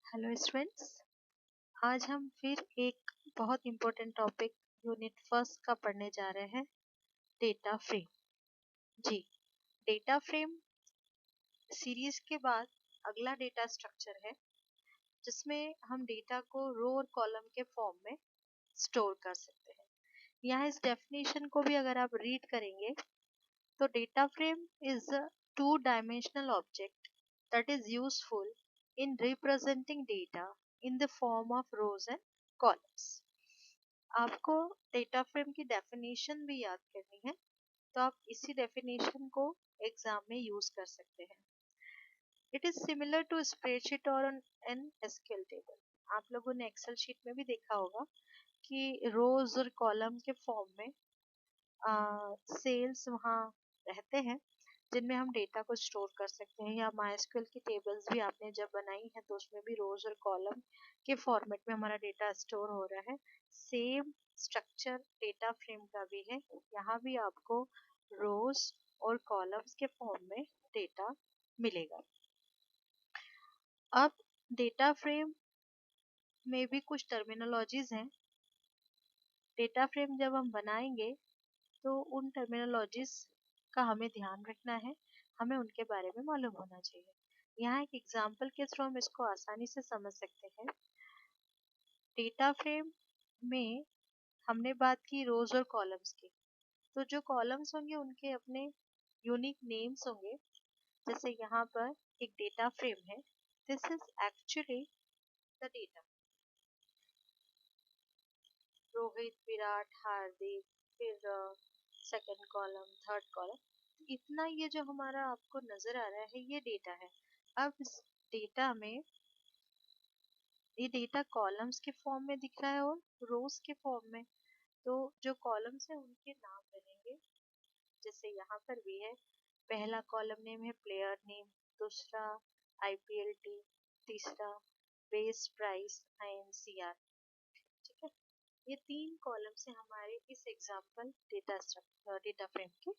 Hello students. आज हम फिर एक बहुत इम्पोर्टेंट टॉपिक यूनिट फर्स्ट का पढ़ने जा रहे हैं, डेटा फ्रेम। जी, डेटा फ्रेम सीरीज के बाद अगला डेटा स्ट्रक्चर है जिसमें हम डेटा को रो और कॉलम के फॉर्म में स्टोर कर सकते हैं। यहाँ इस डेफिनेशन को भी अगर आप रीड करेंगे तो data frame is a two dimensional object that is useful in representing data in the form of rows and columns. आपको डेटा फ्रेम की डेफिनेशन भी याद करनी है, तो आप इसी डेफिनेशन को एग्जाम में यूज कर सकते हैं। It is similar to spreadsheet और एन एसक्यूएल टेबल। आप लोगों ने एक्सेल शीट में भी देखा होगा कि रोज और कॉलम के फॉर्म में सेल्स वहाँ रहते हैं जिनमें हम डेटा को स्टोर कर सकते हैं, या माइस्क्यूएल की टेबल्स भी आपने जब बनाई है तो उसमें भी रोज और कॉलम के फॉर्मेट में हमारा डेटा स्टोर हो रहा है। सेम स्ट्रक्चर डेटा फ्रेम का भी है। यहाँ भी आपको रोज और कॉलम्स के फॉर्म में डेटा मिलेगा। अब डेटा फ्रेम में भी कुछ टर्मिनोलॉजीज हैं। डेटा फ्रेम जब हम बनाएंगे तो उन टर्मिनोलॉजीज का हमें ध्यान रखना है, हमें उनके बारे में मालूम होना चाहिए। यहाँ एक एग्जाम्पल के थ्रू हम इसको आसानी से समझ सकते हैं। डेटा फ्रेम में हमने बात की रोज और कॉलम्स की, तो जो कॉलम्स होंगे उनके अपने यूनिक नेम्स होंगे। जैसे यहाँ पर एक डेटा फ्रेम है, this is actually the data. Rohit, Virat, Hardik, फिर सेकंड कॉलम, थर्ड कॉलम, इतना ये जो हमारा आपको नजर आ रहा है ये डेटा है। अब इस डेटा में ये डेटा कॉलम्स के फॉर्म में दिख रहा है और रोज के फॉर्म में। तो जो कॉलम्स है उनके नाम बनेंगे, जैसे यहाँ पर भी है। पहला कॉलम नेम है प्लेयर नेम, दूसरा आईपीएल टीम, तीसरा बेस प्राइस आईएनसीआर। ठीक है, ये तीन कॉलम्स हैं हमारे इस एग्जाम्पल डेटा फ्रेम के।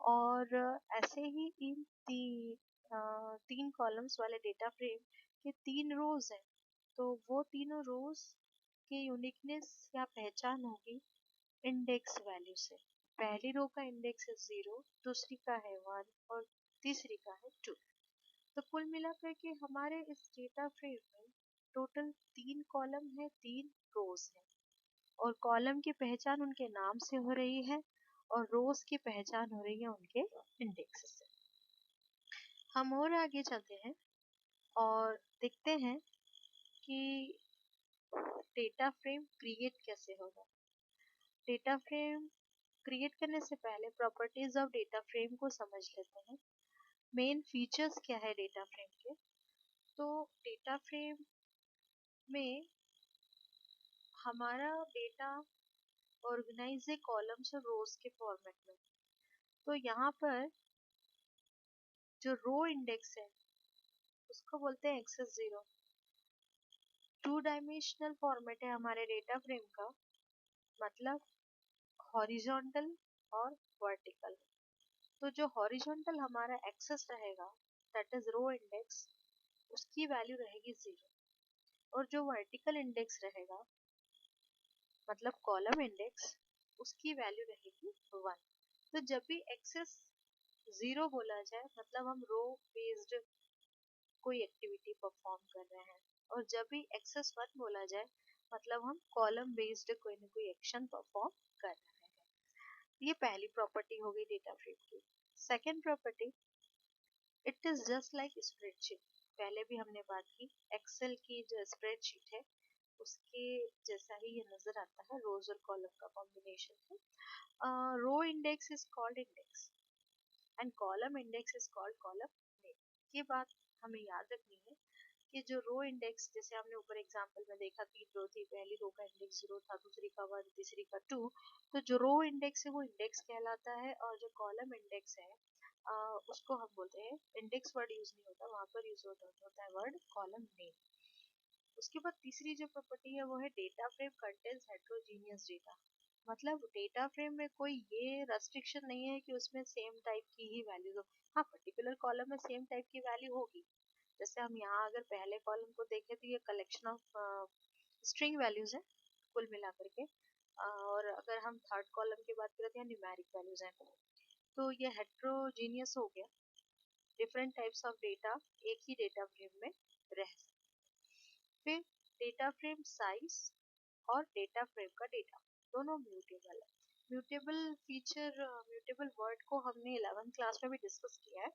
और ऐसे ही इन तीन कॉलम्स वाले डेटा फ्रेम के तीन रोज हैं, तो वो तीनों रोज की यूनिकनेस या पहचान होगी इंडेक्स वैल्यू से। पहली रो का इंडेक्स है 0, दूसरी का है 1 और तीसरी का है 2। तो कुल मिलाकर के हमारे इस डेटा फ्रेम में टोटल 3 कॉलम है, 3 रोज है। और कॉलम की पहचान उनके नाम से हो रही है और रोज की पहचान हो रही है उनके इंडेक्स से। हम और आगे चलते हैं और देखते हैं कि डेटा फ्रेम क्रिएट कैसे होगा। डेटा फ्रेम क्रिएट करने से पहले प्रॉपर्टीज ऑफ डेटा फ्रेम को समझ लेते हैं। मेन फीचर्स क्या है डेटा फ्रेम के। तो डेटा फ्रेम में हमारा डेटा ऑर्गेनाइज है कॉलम्स और रोज के फॉर्मेट में। तो यहाँ पर जो रो इंडेक्स है उसको बोलते हैं एक्सेस 0। टू डायमेंशनल फॉर्मेट है हमारे डेटा फ्रेम का, मतलब हॉरिजॉन्टल और वर्टिकल। तो जो हॉरिजॉन्टल हमारा एक्सेस रहेगा दैट इज रो इंडेक्स, उसकी वैल्यू रहेगी 0। और जो वर्टिकल इंडेक्स रहेगा मतलब कॉलम इंडेक्स, उसकी वैल्यू रहेगी 1। तो जब भी एक्सेस 0 बोला जाए मतलब हम रो बेस्ड कोई एक्टिविटी परफॉर्म कर रहे हैं, और जब भी एक्सेस 1 बोला जाए मतलब हम कॉलम बेस्ड कोई ना कोई एक्शन परफॉर्म कर रहे हैं। ये पहली प्रॉपर्टी हो गई डेटा फ्रेम की। Second property, it is just like spreadsheet. पहले भी हमने बात की, एक्सेल की जो स्प्रेडशीट है उसके जैसा ही ये नजर आता है, रोज और कॉलम का कॉम्बिनेशन है। Row index is called index and column index is called column name. ये बात हमें याद रखनी है कि जो रो इंडेक्स, जैसे हमने ऊपर एग्जांपल में देखा, 3 रो थी, पहली रो का इंडेक्स 0 था, दूसरी का 1, तीसरी का 2। तो जो रो इंडेक्स है वो इंडेक्स कहलाता है, और जो कॉलम इंडेक्स है उसको हम बोलते हैं, इंडेक्स वर्ड यूज नहीं होता वहां पर, यूज होता है वर्ड कॉलम नेम। उसके बाद तीसरी जो प्रॉपर्टी है वो है data frame contains heterogeneous data. मतलब डेटा फ्रेम में कोई ये रेस्ट्रिक्शन नहीं है कि उसमें सेम टाइप की ही वैल्यूज हो। हाँ, पर्टिकुलर कॉलम में सेम टाइप की वैल्यू होगी जैसे हम यहाँ अगर पहले कॉलम को देखें तो ये कलेक्शन ऑफ स्ट्रिंग वैल्यूज है कुल मिला करके, और अगर हम थर्ड कॉलम की बात करें तो यहाँ न्यूमेरिक वैल्यूज हैं। तो ये हेट्रोजीनियस हो गया, डिफरेंट टाइप्स ऑफ डेटा एक ही डेटा फ्रेम में रह सकते। फिर डेटा फ्रेम साइज और डेटा फ्रेम का डेटा दोनों म्यूटेबल है। म्यूटेबल फीचर, म्यूटेबल वर्ड को हमने 11th क्लास में भी डिस्कस किया है।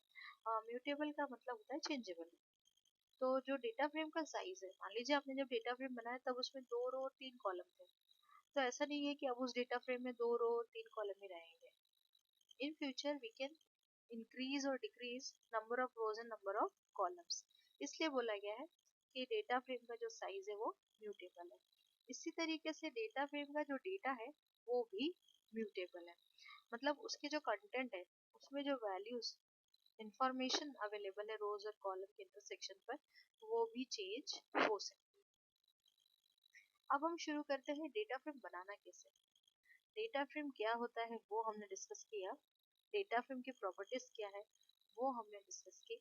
म्यूटेबल का मतलब होता है चेंजेबल। तो जो डेटा फ्रेम का साइज है, मान लीजिए आपने जब डेटा फ्रेम बनाया तब उसमें 2 रो और 3 कॉलम थे, तो ऐसा नहीं है कि अब उस डेटा फ्रेम में 2 रो और 3 कॉलम ही रहेंगे। In future we can increase और decrease number of rows and number of columns. इसलिए बोला गया है कि डेटा फ्रेम का जो साइज है वो म्यूटेबल है। इसी तरीके से डेटा फ्रेम का जो डेटा है वो भी म्यूटेबल है, मतलब उसके जो कंटेंट है उसमें जो वैल्यूज इंफॉर्मेशन अवेलेबल है रोज और कॉलम के इंटरसेक्शन पर, वो भी चेंज हो सकती है। अब हम शुरू करते हैं डेटा फ्रेम बनाना कैसे। डेटा फ्रेम क्या होता है वो हमने डिस्कस किया, डेटा फ्रेम की प्रॉपर्टीज क्या है वो हमने डिस्कस की।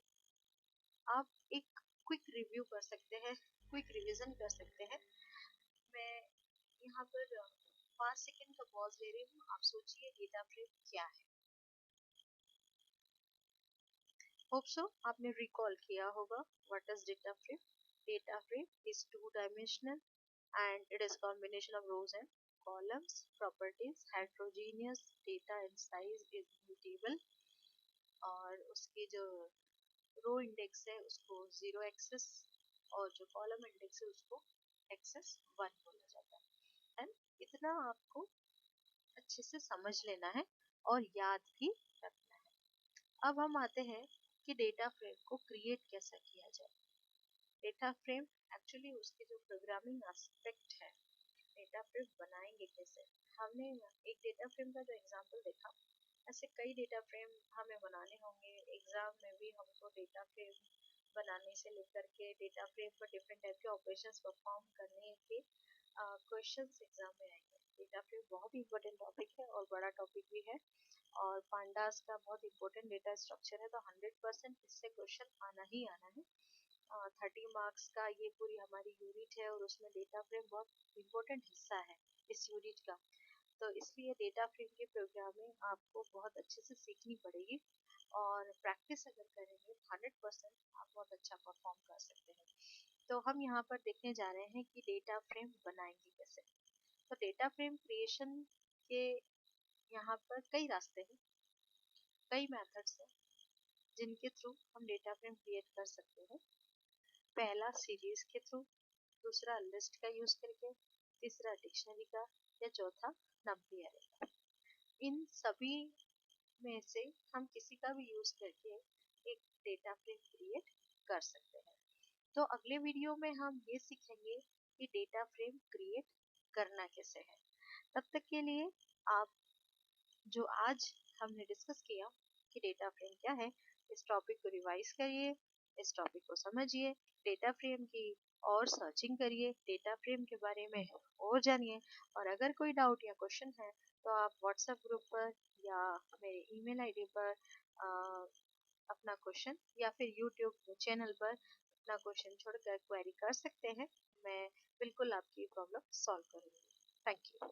आप एक क्विक रिव्यू कर सकते हैं, क्विक रिवीजन कर सकते हैं। मैं यहाँ पर 5 सेकंड का पॉज ले रही हूँ, आप सोचिए डेटा फ्रेम क्या है। होप सो आपने रिकॉल किया होगा what is data frame. Data frame is 2 dimensional and it is combination of rows and columns. Properties heterogeneous, data and size is mutable, और उसकी जो रो इंडेक्स है उसको 0 एक्सेस और जो कॉलम इंडेक्स है उसको एक्सेस 1 बोला जाता है। एंड इतना आपको अच्छे से समझ लेना है और याद भी रखना है। अब हम आते हैं कि डेटा फ्रेम को क्रिएट कैसे किया जाए। डेटा फ्रेम एक्चुअली उसके जो प्रोग्रामिंग एस्पेक्ट है, डेटा फ्रेम बनाएंगे कैसे। हमने एक डेटा फ्रेम का जो एग्जांपल देखा, ऐसे कई डेटा फ्रेम हमें बनाने होंगे। एग्जाम में भी हमको डेटा फ्रेम बनाने से लेकर के डेटा फ्रेम पर डिफरेंट टाइप के ऑपरेशंस परफॉर्म करने के क्वेश्चंस एग्जाम में आएंगे। डेटा फ्रेम बहुत ही इंपॉर्टेंट टॉपिक है और बड़ा टॉपिक भी है, और पांडास का बहुत इंपॉर्टेंट डेटा स्ट्रक्चर है, तो 100% इससे क्वेश्चन आना ही आना है। 30 मार्क्स का ये पूरी हमारी यूनिट है और उसमें डेटा फ्रेम बहुत इम्पोर्टेंट हिस्सा है इस यूनिट का। तो इसलिए डेटा फ्रेम की प्रोग्रामिंग आपको बहुत अच्छे से सीखनी पड़ेगी, और प्रैक्टिस अगर करेंगे 100% आप बहुत अच्छा परफॉर्म कर सकते हैं। तो हम यहाँ पर देखने जा रहे हैं कि डेटा फ्रेम बनाएंगे कैसे। तो डेटा फ्रेम क्रिएशन के यहाँ पर कई रास्ते हैं, कई मेथड्स हैं जिनके थ्रू हम डेटा फ्रेम क्रिएट कर सकते हैं। पहला सीरीज के थ्रू, दूसरा लिस्ट का यूज करके, तीसरा डिक्शनरी का, या चौथा नंबरी अरे का। इन सभी में से हम किसी का भी यूज करके एक डेटा फ्रेम क्रिएट कर सकते हैं। तो अगले वीडियो में हम ये सीखेंगे कि डेटा फ्रेम क्रिएट करना कैसे है। तब तक के लिए आप जो आज हमने डिस्कस किया कि डेटा फ्रेम क्या है, इस टॉपिक को रिवाइज करिए, इस टॉपिक को समझिए, डेटा फ्रेम की और सर्चिंग करिए, डेटा फ्रेम के बारे में और जानिए। और अगर कोई डाउट या क्वेश्चन है तो आप व्हाट्सएप ग्रुप पर या मेरे ईमेल आईडी पर अपना क्वेश्चन, या फिर यूट्यूब चैनल पर अपना क्वेश्चन छोड़कर क्वेरी कर सकते हैं। मैं बिल्कुल आपकी प्रॉब्लम सॉल्व करूँगी। Thank you.